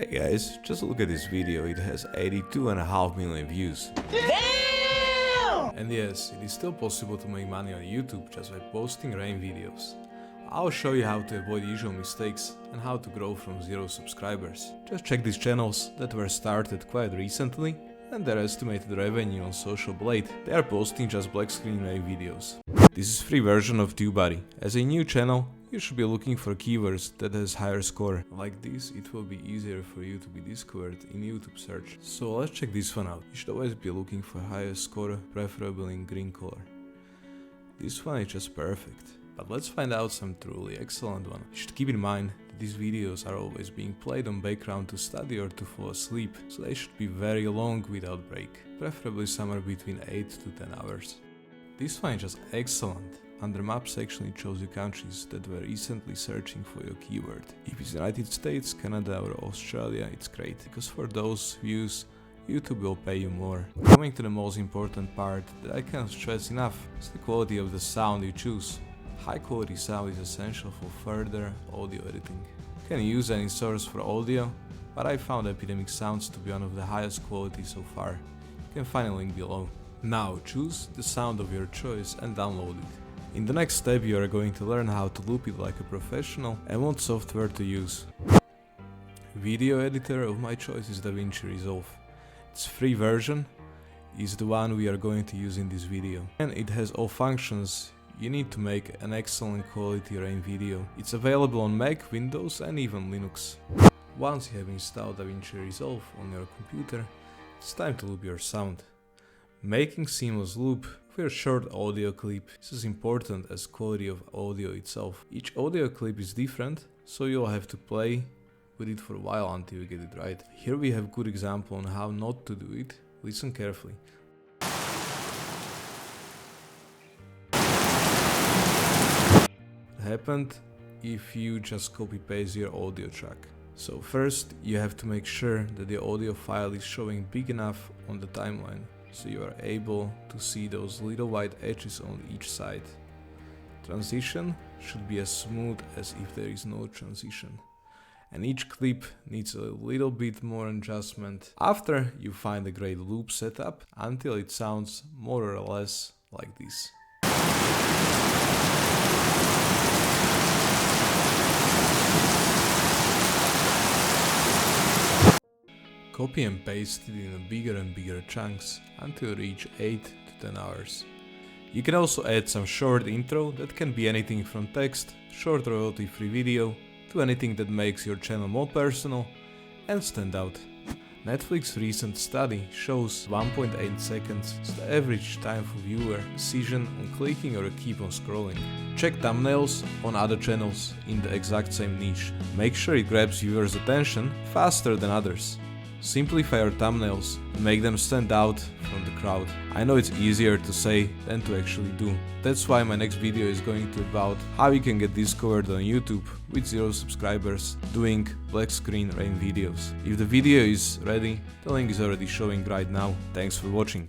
Hey guys, just look at this video, it has 82.5 million views. Damn! And yes, it is still possible to make money on YouTube just by posting rain videos. I'll show you how to avoid usual mistakes and how to grow from 0 subscribers. Just check these channels that were started quite recently and their estimated revenue on Social Blade. They are posting just black screen rain videos. This is free version of TubeBuddy. As a new channel, you should be looking for keywords that has higher score. Like this, it will be easier for you to be discovered in YouTube search. So let's check this one out. You should always be looking for highest score, preferably in green color. This one is just perfect. But let's find out some truly excellent one. You should keep in mind that these videos are always being played on background to study or to fall asleep, so they should be very long without break, preferably somewhere between 8 to 10 hours. This one is just excellent. Under map section it shows you countries that were recently searching for your keyword. If it's United States, Canada or Australia, it's great, because for those views YouTube will pay you more. Coming to the most important part that I can't stress enough, is the quality of the sound you choose. High quality sound is essential for further audio editing. You can use any source for audio, but I found Epidemic Sounds to be one of the highest quality so far. You can find a link below. Now choose the sound of your choice and download it. In the next step you are going to learn how to loop it like a professional and what software to use. Video editor of my choice is DaVinci Resolve. Its free version is the one we are going to use in this video, and it has all functions you need to make an excellent quality rain video. It's available on Mac, Windows and even Linux. Once you have installed DaVinci Resolve on your computer, it's time to loop your sound. Making seamless loop for your short audio clip is as important as quality of audio itself. Each audio clip is different, so you'll have to play with it for a while until you get it right. Here we have good example on how not to do it. Listen carefully. It happened if you just copy paste your audio track. So first you have to make sure that the audio file is showing big enough on the timeline, so you are able to see those little white edges on each side. Transition should be as smooth as if there is no transition. And each clip needs a little bit more adjustment after you find a great loop setup until it sounds more or less like this. Copy and paste it in bigger and bigger chunks until you reach 8 to 10 hours. You can also add some short intro that can be anything from text, short royalty-free video, to anything that makes your channel more personal and stand out. Netflix's recent study shows 1.8 seconds is the average time for viewer decision on clicking or keep on scrolling. Check thumbnails on other channels in the exact same niche. Make sure it grabs viewers' attention faster than others. Simplify your thumbnails and make them stand out from the crowd. I know it's easier to say than to actually do. That's why my next video is going to be about how you can get discovered on YouTube with 0 subscribers doing black screen rain videos. If the video is ready, the link is already showing right now. Thanks for watching.